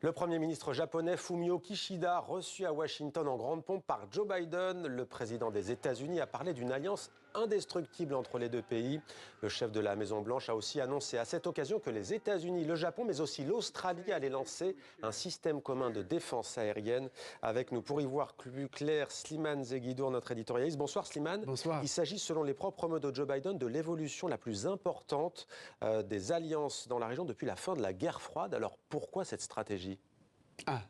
Le Premier ministre japonais Fumio Kishida, reçu à Washington en grande pompe par Joe Biden, le président des États-Unis, a parlé d'une alliance indestructible entre les deux pays. Le chef de la Maison-Blanche a aussi annoncé à cette occasion que les États-Unis, le Japon, mais aussi l'Australie allaient lancer un système commun de défense aérienne. Avec nous pour y voir plus clair, Slimane Zeguidour, notre éditorialiste. Bonsoir Slimane. Bonsoir. Il s'agit, selon les propres mots de Joe Biden, de l'évolution la plus importante des alliances dans la région depuis la fin de la guerre froide. Alors pourquoi cette stratégie ?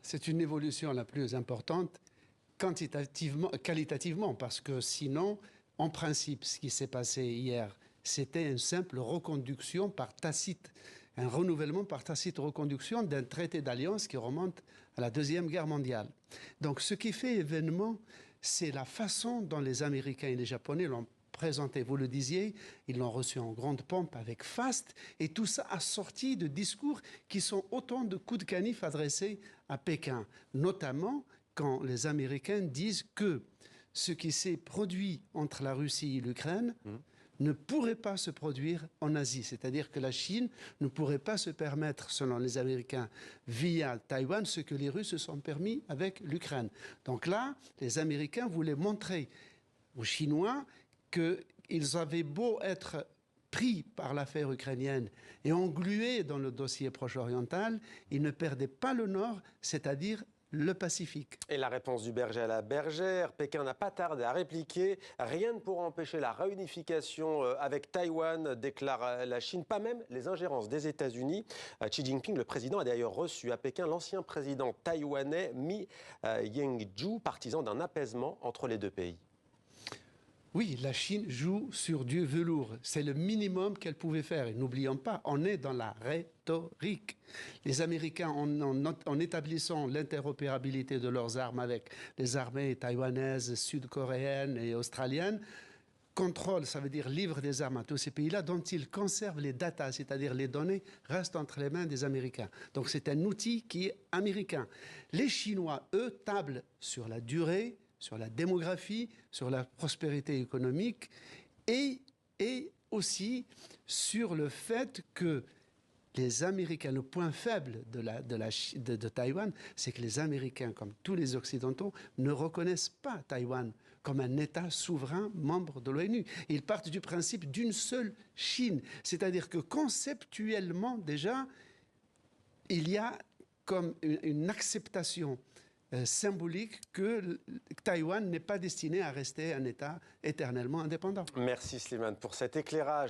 C'est une évolution la plus importante qualitativement, parce que sinon, en principe, ce qui s'est passé hier, c'était une simple reconduction par tacite, un renouvellement par tacite reconduction d'un traité d'alliance qui remonte à la Deuxième Guerre mondiale. Donc ce qui fait événement, c'est la façon dont les Américains et les Japonais l'ont présenté. Vous le disiez, ils l'ont reçu en grande pompe avec faste, et tout ça assorti de discours qui sont autant de coups de canif adressés à Pékin, notamment quand les Américains disent que ce qui s'est produit entre la Russie et l'Ukraine ne pourrait pas se produire en Asie. C'est-à-dire que la Chine ne pourrait pas se permettre, selon les Américains, via Taïwan, ce que les Russes se sont permis avec l'Ukraine. Donc là, les Américains voulaient montrer aux Chinois qu'ils avaient beau être pris par l'affaire ukrainienne et englués dans le dossier proche-oriental, ils ne perdaient pas le Nord, c'est-à-dire le Pacifique. Et la réponse du berger à la bergère, Pékin n'a pas tardé à répliquer. Rien ne pourra empêcher la réunification avec Taïwan, déclare la Chine, pas même les ingérences des États-Unis. Xi Jinping, le président, a d'ailleurs reçu à Pékin l'ancien président taïwanais Mi Yingzhu, partisan d'un apaisement entre les deux pays. Oui, la Chine joue sur du velours. C'est le minimum qu'elle pouvait faire. Et n'oublions pas, on est dans la rhétorique. Les Américains, en établissant l'interopérabilité de leurs armes avec les armées taïwanaises, sud-coréennes et australiennes, contrôle, ça veut dire livre des armes à tous ces pays-là dont ils conservent les datas, c'est-à-dire les données restent entre les mains des Américains. Donc c'est un outil qui est américain. Les Chinois, eux, tablent sur la durée, sur la démographie, sur la prospérité économique et aussi sur le fait que les Américains, le point faible de Taïwan, c'est que les Américains, comme tous les Occidentaux, ne reconnaissent pas Taïwan comme un État souverain membre de l'ONU. Ils partent du principe d'une seule Chine. C'est-à-dire que conceptuellement, déjà, il y a comme une acceptation symbolique que Taïwan n'est pas destiné à rester un État éternellement indépendant. Merci Slimane pour cet éclairage.